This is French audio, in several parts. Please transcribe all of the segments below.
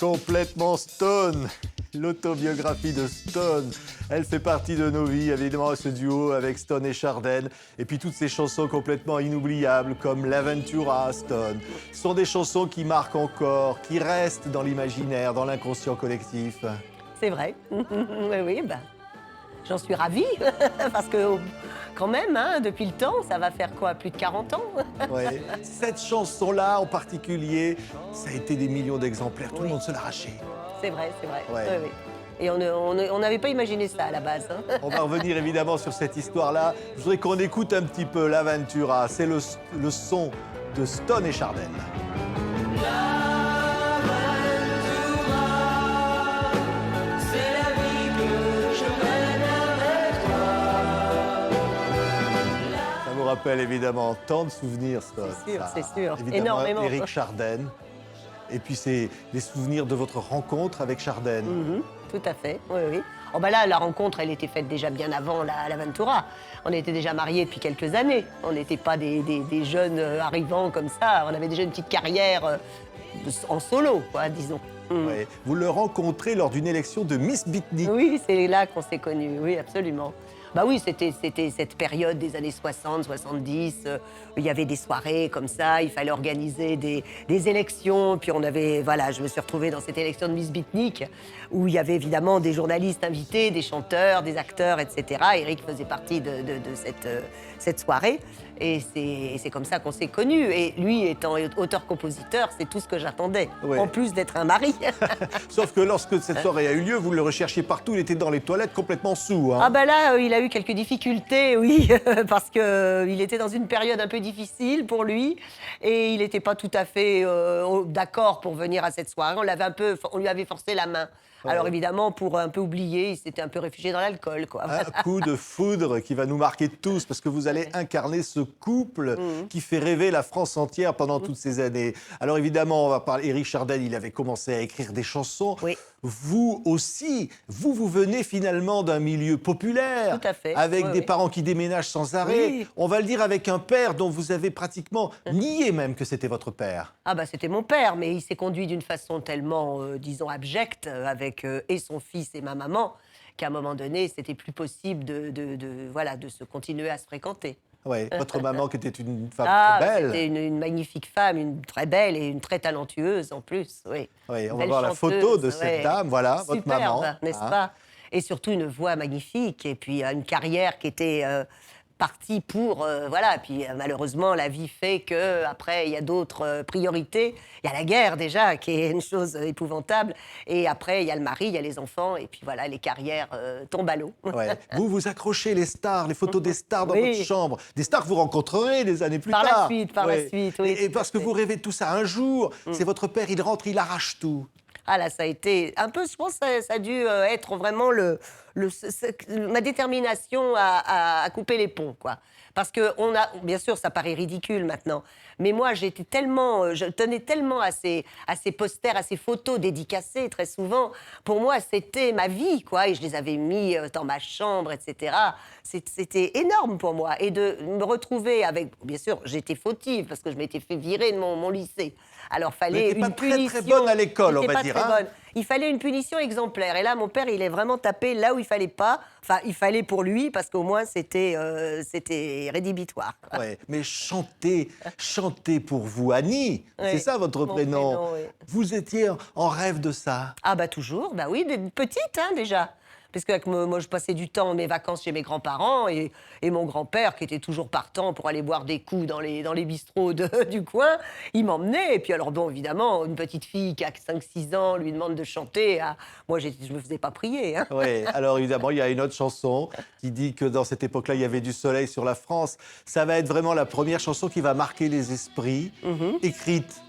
Complètement Stone, l'autobiographie de Stone. Elle fait partie de nos vies, évidemment, ce duo avec Stone et Chardin. Et puis toutes ces chansons complètement inoubliables comme L'Aventura, Stone, sont des chansons qui marquent encore, qui restent dans l'imaginaire, dans l'inconscient collectif. C'est vrai. Oui, bah, j'en suis ravie. Parce que, quand même, hein, depuis le temps, ça va faire quoi, plus de 40 ans? Ouais. Cette chanson-là, en particulier, ça a été des millions d'exemplaires. Tout le monde se l'arrachait. C'est vrai, c'est vrai. Ouais. Oui, oui. Et on n'avait pas imaginé ça à la base. Hein. On va revenir évidemment sur cette histoire-là. Je voudrais qu'on écoute un petit peu l'Aventura. C'est le son de Stone et Chardin. Ça vous rappelle évidemment tant de souvenirs, Stone. C'est sûr. Évidemment, Énormément. Éric Chardin. Et puis c'est les souvenirs de votre rencontre avec Chardin. Tout à fait, oui, oui. Oh bah là, la rencontre, elle était faite déjà bien avant l'Aventura. On était déjà mariés depuis quelques années. On n'était pas des jeunes arrivants comme ça. On avait déjà une petite carrière en solo, quoi, disons. Ouais. Vous le rencontrez lors d'une élection de Miss Beatnik. Oui, c'est là qu'on s'est connus, oui, absolument. Bah oui, c'était cette période des années 60, 70, où il y avait des soirées comme ça, il fallait organiser des élections, puis on avait, voilà, je me suis retrouvée dans cette élection de Miss Beatnik, où il y avait évidemment des journalistes invités, des chanteurs, des acteurs, etc. Eric faisait partie de cette soirée, et c'est comme ça qu'on s'est connus. Et lui, étant auteur-compositeur, c'est tout ce que j'attendais, Ouais. en plus d'être un mari. Sauf que lorsque cette soirée a eu lieu, vous le recherchiez partout, il était dans les toilettes complètement saoul. Hein. Ah ben là, il a eu quelques difficultés, oui, parce qu'il était dans une période un peu difficile pour lui et il n'était pas tout à fait d'accord pour venir à cette soirée. On lui avait forcé la main. Ouais. Alors évidemment, pour un peu oublier, il s'était un peu réfugié dans l'alcool, quoi. Un coup de foudre qui va nous marquer tous, parce que vous allez incarner ce couple qui fait rêver la France entière pendant toutes ces années. Alors évidemment, on va parler. Éric Chardin, il avait commencé à écrire des chansons. Oui. Vous aussi, vous venez finalement d'un milieu populaire, Tout à fait. avec Oui, des oui. parents qui déménagent sans arrêt. Oui. On va le dire avec un père dont vous avez pratiquement nié même que c'était votre père. Ah bah c'était mon père, mais il s'est conduit d'une façon tellement, disons, abjecte avec et son fils et ma maman, qu'à un moment donné, c'était plus possible de se continuer à se fréquenter. Ouais, votre maman qui était une femme Ah, très belle. c'était une magnifique femme, une très belle et une très talentueuse en plus, oui. Oui, on va Belle voir la chanteuse, photo de cette ouais. dame, voilà, votre Superbe, maman. n'est-ce hein. pas? Et surtout une voix magnifique et puis une carrière qui était partie pour voilà. Puis malheureusement la vie fait que après il y a d'autres priorités. Il y a la guerre déjà qui est une chose épouvantable et après il y a le mari, il y a les enfants et puis voilà les carrières tombent à l'eau. Ouais. Vous accrochez les stars, les photos des stars dans Oui. votre chambre. Des stars que vous rencontrerez des années plus Par la tard. suite, par la suite, oui, Et tout parce à que fait. vous rêvez de tout ça. Un jour, c'est votre père, il rentre, il arrache tout. Ah là, ça a été un peu, je pense, ça a dû être vraiment ma détermination à couper les ponts, quoi. Parce que bien sûr, ça paraît ridicule maintenant, mais moi, je tenais tellement à ces posters, à ces photos dédicacées, très souvent. Pour moi, c'était ma vie, quoi, et je les avais mis dans ma chambre, etc. C'était énorme pour moi, et de me retrouver avec, bien sûr, j'étais fautive parce que je m'étais fait virer de mon lycée. Alors, fallait n'étiez pas une très, punition. très bonne à l'école, on J'étais va pas dire, très hein. bonne. Il fallait une punition exemplaire. Et là, mon père, il est vraiment tapé là où il fallait pas. Enfin, il fallait pour lui, parce qu'au moins, c'était rédhibitoire. Ouais. Mais chantez pour vous, Annie. C'est Oui, ça votre mon prénom. prénom, oui. Vous étiez en rêve de ça. Ah bah toujours, bah oui, petite hein, déjà. Parce que moi, je passais du temps, mes vacances chez mes grands-parents et mon grand-père, qui était toujours partant pour aller boire des coups dans les bistrots du coin, il m'emmenait. Et puis alors, bon, évidemment, une petite fille qui a 5-6 ans lui demande de chanter. Ah, moi, je me faisais pas prier. Hein. Oui, alors évidemment, il y a une autre chanson qui dit que dans cette époque-là, il y avait du soleil sur la France. Ça va être vraiment la première chanson qui va marquer les esprits, écrite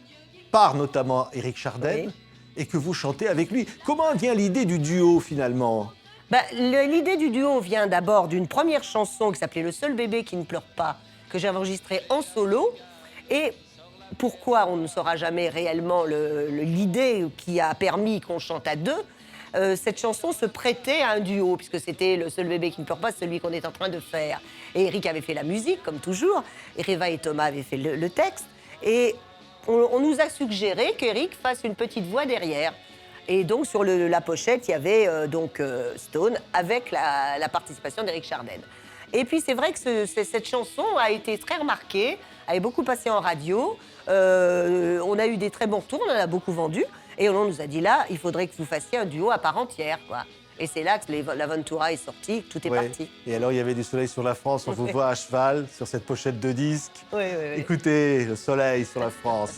par notamment Éric Chardin, Oui. et que vous chantez avec lui. Comment vient l'idée du duo finalement? Bah, l'idée du duo vient d'abord d'une première chanson qui s'appelait Le seul bébé qui ne pleure pas, que j'ai enregistrée en solo. Et pourquoi on ne saura jamais réellement l'idée qui a permis qu'on chante à deux. Cette chanson se prêtait à un duo, puisque c'était Le seul bébé qui ne pleure pas, celui qu'on est en train de faire. Et Eric avait fait la musique, comme toujours, et Réva et Thomas avaient fait le texte. Et on nous a suggéré qu'Eric fasse une petite voix derrière. Et donc, sur la pochette, il y avait Stone avec la participation d'Éric Chardin. Et puis, c'est vrai que cette chanson a été très remarquée, a beaucoup passé en radio. On a eu des très bons retours, on en a beaucoup vendu. Et on nous a dit là, il faudrait que vous fassiez un duo à part entière, quoi. Et c'est là que l'Aventura est sorti, que tout est parti. Et alors, il y avait du soleil sur la France, on vous voit à cheval sur cette pochette de disque. Oui. Écoutez, le soleil sur la France.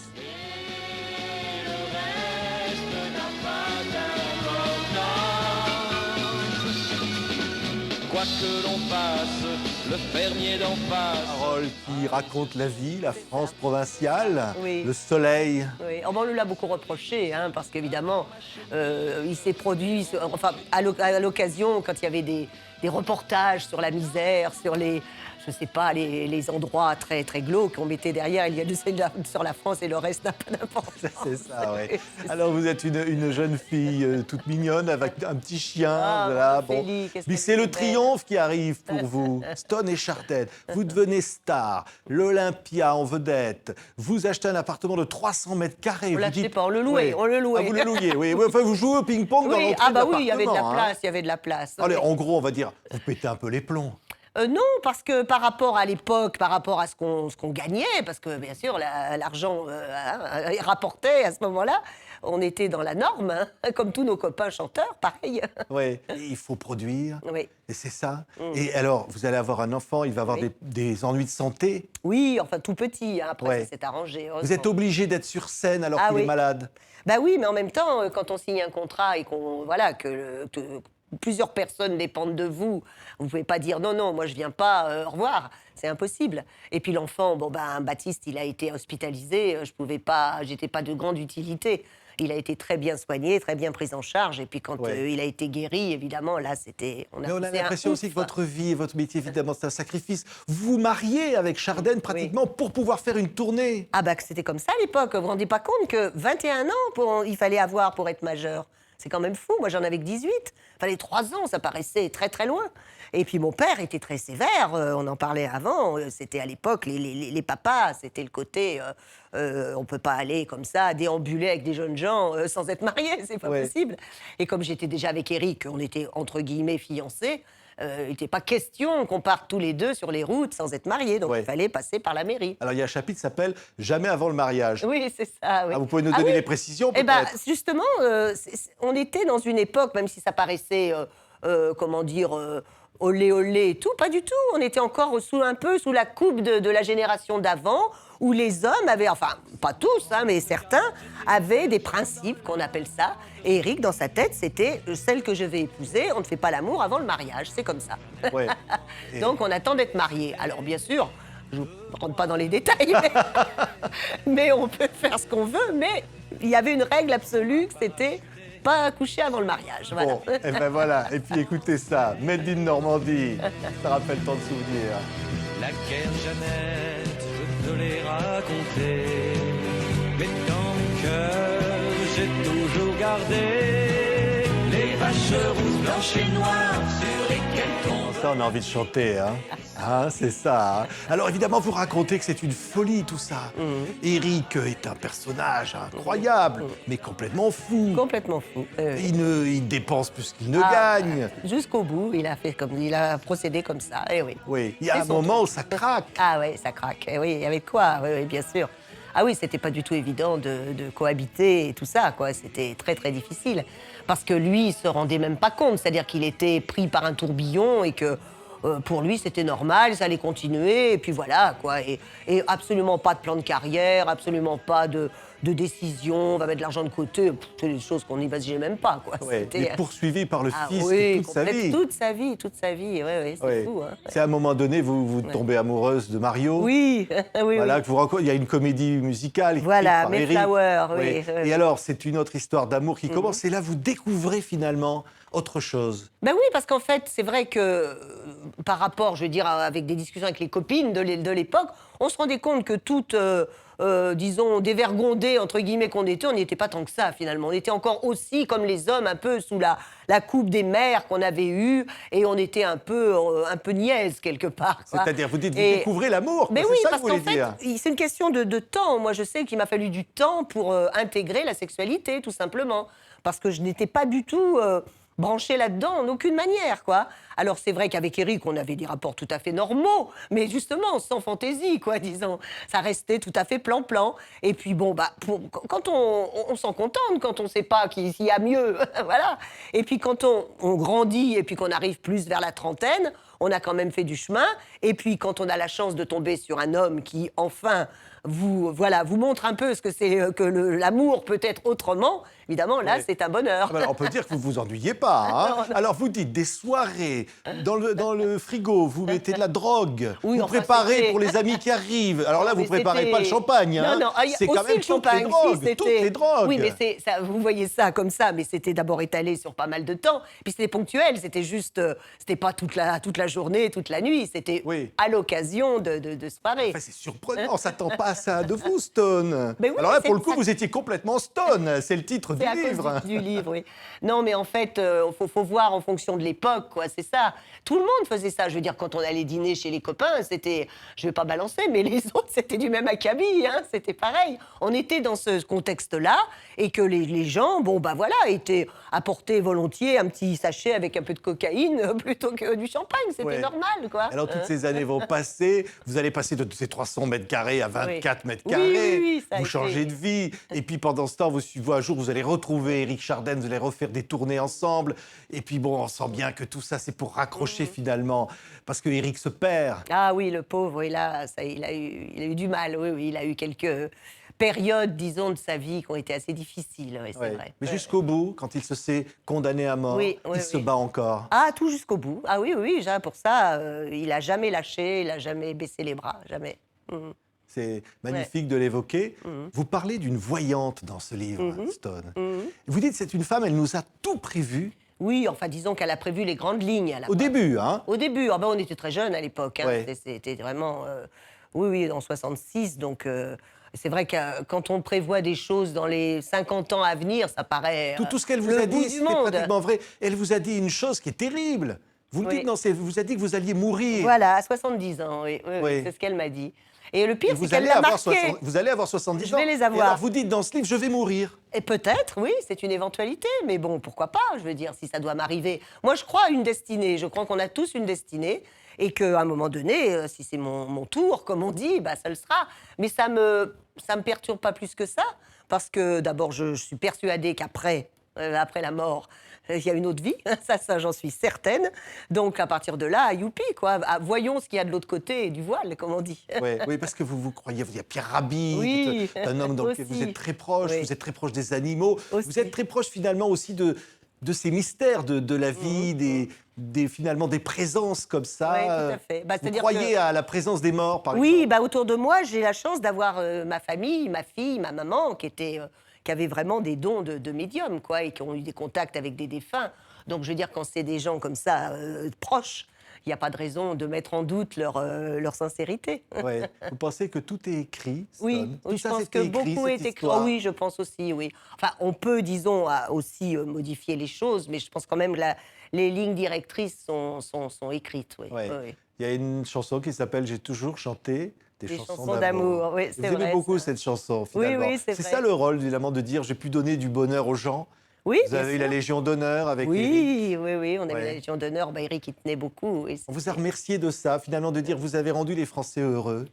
Quoi que l'on passe, le fermier d'en face. Parole qui raconte la vie, la France provinciale, Oui. le soleil. Oui, on nous l'a beaucoup reproché, hein, parce qu'évidemment, il s'est produit, enfin, à l'occasion, quand il y avait des reportages sur la misère, sur les, je sais pas, les endroits très, très glauques qu'on mettait derrière, il y a du sur la France et le reste n'a pas d'importance. C'est ça, oui. Alors, vous êtes une jeune fille toute mignonne avec un petit chien. Ah, voilà, Ophélie, qu'est-ce Mais que c'est le belle. triomphe qui arrive pour vous. Stone et Chardin, vous devenez star. L'Olympia en vedette. Vous achetez un appartement de 300 mètres carrés. On vous l'achetait dites- pas, on le louait, on le louait. Ah, vous le louiez, oui. Enfin, vous jouez au ping-pong dans Oui, l'entrée ah de bah oui, il y avait de la l'appartement, hein. place, il y avait de la place. Allez, Oui. en gros, on va dire, vous pétez un peu les plombs. Non, parce que par rapport à l'époque, par rapport à ce qu'on gagnait, parce que bien sûr, l'argent rapportait à ce moment-là, on était dans la norme, hein, comme tous nos copains chanteurs, pareil. Oui, il faut produire. Oui. Et c'est ça. Et alors, vous allez avoir un enfant, il va avoir Oui. des ennuis de santé. Oui, enfin tout petit, hein, après Ouais. ça s'est arrangé. Vous êtes obligé d'être sur scène alors Ah qu'il est oui. malade. Bah oui, mais en même temps, quand on signe un contrat et que plusieurs personnes dépendent de vous, vous pouvez pas dire non, moi je viens pas, au revoir, c'est impossible. Et puis l'enfant, Baptiste, il a été hospitalisé, je pouvais pas, j'étais pas de grande utilité. Il a été très bien soigné, très bien pris en charge, et puis quand Ouais. il a été guéri, évidemment, là c'était. Mais on a poussé un l'impression aussi ouf. que votre vie et votre métier, évidemment, c'est un sacrifice. Vous vous mariez avec Chardin pratiquement pour pouvoir faire une tournée. Ah bah que c'était comme ça à l'époque. Vous vous rendez pas compte que 21 ans il fallait avoir pour être majeur. C'est quand même fou. Moi, j'en avais que 18. Il fallait 3 ans, ça paraissait très très loin. Et puis mon père était très sévère, on en parlait avant. C'était à l'époque, les papas, c'était le côté on peut pas aller comme ça, déambuler avec des jeunes gens sans être mariés, c'est pas Ouais. possible. Et comme j'étais déjà avec Éric, on était entre guillemets fiancés. Il n'était pas question qu'on parte tous les deux sur les routes sans être mariés, donc Ouais. il fallait passer par la mairie. Alors, il y a un chapitre qui s'appelle « Jamais avant le mariage Oui, c'est ça. Oui. Ah, vous pouvez nous donner oui. les précisions, Eh ben, peut-être justement, on était dans une époque, même si ça paraissait, olé olé et tout, pas du tout. On était encore un peu sous la coupe de la génération d'avant, où les hommes avaient, enfin, pas tous, hein, mais certains, avaient des principes, qu'on appelle ça. Et Éric, dans sa tête, c'était celle que je vais épouser, on ne fait pas l'amour avant le mariage, c'est comme ça. Ouais. Et- Donc, on attend d'être mariés. Alors, bien sûr, je ne rentre pas dans les détails, mais on peut faire ce qu'on veut, mais il y avait une règle absolue, que c'était pas coucher avant le mariage. Voilà. Bon, et ben voilà. Et puis écoutez ça, Made in Normandie. Ça rappelle tant de souvenirs. La guerre Jeannette, je te l'ai raconté. Mais dans mon cœur, j'ai toujours gardé les vaches rouges, blanches et noires sur lesquelles tombe. Ça, on a envie de chanter, hein. Ah, c'est ça. Hein. Alors évidemment, vous racontez que c'est une folie tout ça. Éric est un personnage incroyable, mais complètement fou. Complètement fou. Il dépense plus qu'il ne Ah, gagne. Jusqu'au bout, il a procédé comme ça. Eh oui. Oui, il y a C'est un son moment où ça craque. Ah oui, ça craque. Eh oui, il y avait de quoi, oui, bien sûr. Ah oui, c'était pas du tout évident de cohabiter et tout ça, quoi. C'était très, très difficile. Parce que lui, il se rendait même pas compte. C'est-à-dire qu'il était pris par un tourbillon et que pour lui, c'était normal, ça allait continuer, et puis voilà, quoi. Et absolument pas de plan de carrière, absolument pas de décision, on va mettre de l'argent de côté. C'est des choses qu'on n'imaginait même pas, quoi. Ouais, il est poursuivi par le Ah fisc oui, toute sa vie. toute sa vie, toute sa vie. Ouais, c'est Ouais. fou, hein. C'est à un moment donné, vous tombez amoureuse de Mario. Oui, oui, Voilà, oui. que vous il y a une comédie musicale. écrite Voilà, par Éric. Mayflower, oui, Ouais. oui. Et alors, c'est une autre histoire d'amour qui commence. Et là, vous découvrez finalement autre chose. Ben oui, parce qu'en fait, c'est vrai que par rapport, je veux dire, avec des discussions avec les copines de l'époque, on se rendait compte que toutes, disons, dévergondées, entre guillemets, qu'on était, on n'y était pas tant que ça, finalement. On était encore aussi, comme les hommes, un peu sous la coupe des mères qu'on avait eues, et on était un peu niaise, quelque part, quoi. C'est-à-dire, vous dites, vous Et- découvrez l'amour. Mais quoi, oui, c'est ça parce que vous qu'en voulez dire. fait, c'est une question de temps. Moi, je sais qu'il m'a fallu du temps pour intégrer la sexualité, tout simplement. parce que je n'étais pas du tout branchée là-dedans, en aucune manière, quoi. Alors, c'est vrai qu'avec Eric, on avait des rapports tout à fait normaux, mais justement, sans fantaisie, quoi, disons. Ça restait tout à fait plan-plan. Et puis, bon, quand on s'en contente, quand on ne sait pas qu'il y a mieux, voilà. Et puis, quand on grandit et puis qu'on arrive plus vers la trentaine, on a quand même fait du chemin. Et puis, quand on a la chance de tomber sur un homme qui, enfin, vous montre un peu ce que c'est que l'amour peut être autrement, évidemment, là, Oui. c'est un bonheur. Ah ben alors, on peut dire que vous vous ennuyez pas. Hein. Non, non. Alors vous dites des soirées, dans le frigo, vous mettez de la drogue, Oui, vous enfin, préparez c'était- pour les amis qui arrivent. Alors là, vous Mais préparez c'était- pas le champagne. Hein. Non, non, c'est quand aussi même le champagne, toutes les drogues. Oui, mais ça, vous voyez ça comme ça, mais c'était d'abord étalé sur pas mal de temps. Puis c'était ponctuel, c'était juste, c'était pas toute la journée, toute la nuit, c'était Oui. à l'occasion de soirées. Enfin, c'est surprenant, on s'attend pas à ça de vous, Stone. Mais oui, Alors là, c'est pour le coup, ça. vous étiez complètement Stone, c'est le titre du C'est à cause livre. du livre, oui. Non, mais en fait, faut voir en fonction de l'époque, quoi, c'est ça. Tout le monde faisait ça. Je veux dire, quand on allait dîner chez les copains, c'était, je vais pas balancer, mais les autres, c'était du même acabit, hein, c'était pareil. On était dans ce contexte-là, et que les gens, étaient apportés volontiers un petit sachet avec un peu de cocaïne plutôt que du champagne. C'était Ouais. normal, quoi. Alors, toutes ces années vont passer, vous allez passer de ces 300 mètres carrés à 24 mètres carrés, Oui, ça a vous été- changez de vie, et puis pendant ce temps, un jour, vous allez retrouver Éric Chardin, vous allez refaire des tournées ensemble, et puis bon, on sent bien que tout ça, c'est pour raccrocher finalement, parce que Éric se perd. Ah oui, le pauvre, oui, là, il a eu du mal, oui, il a eu quelques périodes, disons, de sa vie qui ont été assez difficiles, oui, c'est Ouais. vrai. Mais Ouais. jusqu'au bout, quand il se sait condamné à mort, Oui, il oui, se oui. bat encore. Ah, tout jusqu'au bout. Ah oui, déjà, pour ça, il a jamais lâché, il a jamais baissé les bras, jamais. Mhm. C'est magnifique de l'évoquer. Mhm. Vous parlez d'une voyante dans ce livre, Mhm. Stone. Mhm. Vous dites c'est une femme, elle nous a tout prévu Oui, enfin, disons qu'elle a prévu les grandes lignes. au début, hein. Au début, on était très jeunes à l'époque. Hein. Ouais. C'était vraiment... oui, en 66, donc... c'est vrai que quand on prévoit des choses dans les 50 ans à venir, ça paraît Tout ce qu'elle vous le a bout dit, du c'était monde. pratiquement vrai. Elle vous a dit une chose qui est terrible. Vous le Oui. dites, non, vous a dit que vous alliez mourir. Voilà, à 70 ans, oui, Oui. c'est ce qu'elle m'a dit. Et le Et pire, c'est vous qu'elle allez l'a avoir marqué. vous allez avoir 70 Je ans. vais les Et avoir. alors vous dites dans ce livre, je vais mourir. Et peut-être, oui, c'est une éventualité, mais bon, pourquoi pas, je veux dire, si ça doit m'arriver. Moi, je crois à une destinée, je crois qu'on a tous une destinée, et qu'à un moment donné, si c'est mon tour, comme on dit, ça le sera. Mais ça me perturbe pas plus que ça, parce que d'abord, je suis persuadée qu'après après la mort, il y a une autre vie, ça j'en suis certaine. Donc à partir de là, youpi, quoi. Voyons ce qu'il y a de l'autre côté du voile, comme on dit. Ouais, oui, parce que vous croyez, il y a Pierre Rabhi, Oui, qui est un homme dont aussi. vous êtes très proche, Oui. vous êtes très proche des animaux, Aussi. vous êtes très proche finalement aussi de ces mystères de la vie, finalement des présences comme ça. Oui, tout à fait. Vous C'est-à-dire croyez que- à la présence des morts, par Oui, exemple? autour de moi, j'ai la chance d'avoir ma famille, ma fille, ma maman, qui avaient vraiment des dons de médium, quoi, et qui ont eu des contacts avec des défunts. Donc, je veux dire, quand c'est des gens comme ça, proches, il n'y a pas de raison de mettre en doute leur sincérité. Ouais. Vous pensez que tout est écrit, Oui, Stone? Tout oui, je ça, pense c'était que écrit, beaucoup cette est écrit. histoire. Oui, je pense aussi, oui. Enfin, on peut, disons, aussi modifier les choses, mais je pense quand même que les lignes directrices sont écrites, oui. Ouais. Oui, oui. Il y a une chanson qui s'appelle J'ai toujours chanté des Des chansons chansons d'amour, oui, c'est Vous vrai, aimez beaucoup ça. cette chanson, Oui, finalement. oui, c'est c'est vrai. ça le rôle, évidemment, de dire j'ai pu donner du bonheur aux gens. Oui, Vous bien avez eu sûr. la Légion d'honneur avec Eric. Oui, on a eu Ouais. la Légion d'honneur. Eric, il tenait beaucoup. Oui, On vous a remercié de ça, finalement, de dire vous avez rendu les Français heureux.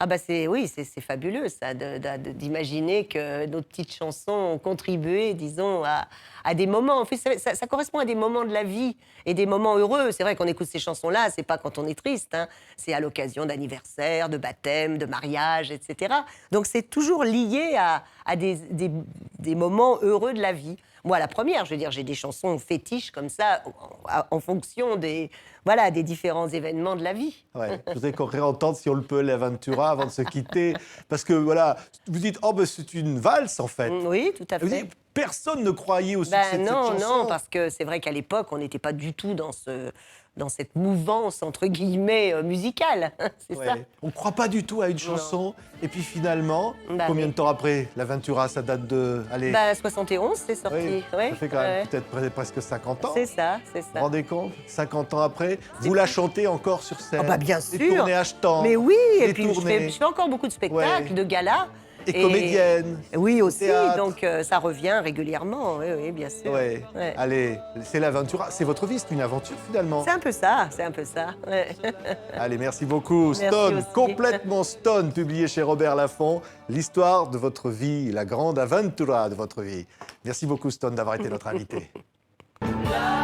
Ah c'est fabuleux ça, d'imaginer que nos petites chansons ont contribué, disons, à des moments. En fait, ça correspond à des moments de la vie et des moments heureux. C'est vrai qu'on écoute ces chansons-là, c'est pas quand on est triste, hein. C'est à l'occasion d'anniversaire, de baptême, de mariage, etc. Donc c'est toujours lié à des moments heureux de la vie. Moi, la première, je veux dire, j'ai des chansons fétiches comme ça, en fonction des différents événements de la vie. Ouais. Je voudrais qu'on réentende, si on le peut, l'Aventura avant de se quitter. Parce que, voilà, vous dites, oh, ben, c'est une valse, en fait. Oui, tout à Vous fait. dites, personne ne croyait au succès de cette Non, chanson. non, parce que c'est vrai qu'à l'époque, on n'était pas du tout dans cette mouvance, entre guillemets, musicale. C'est Ouais. ça. On ne croit pas du tout à une chanson. Et puis finalement, Bah combien oui. de temps après l'Aventura, ça date de... Allez, 71, c'est sorti. oui, Ouais, ça fait quand même ouais. peut-être presque 50 ans. C'est ça, c'est Vous vous ça. rendez compte 50 ans après, vous la chantez encore sur scène. Ah bien Les sûr. tournées Ashtan. Mais oui, les et puis je tournées. fais encore beaucoup de spectacles, Ouais. de galas. Et comédienne. Oui, aussi. théâtre. Donc, ça revient régulièrement. Oui, oui, bien sûr. Ouais. Ouais. Allez, c'est l'aventure. C'est votre vie, c'est une aventure finalement. C'est un peu ça, c'est un peu ça. Ouais. Allez, merci beaucoup. Merci Stone, aussi. complètement Stone, publié chez Robert Laffont. L'histoire de votre vie, la grande aventura de votre vie. Merci beaucoup Stone d'avoir été notre invité. La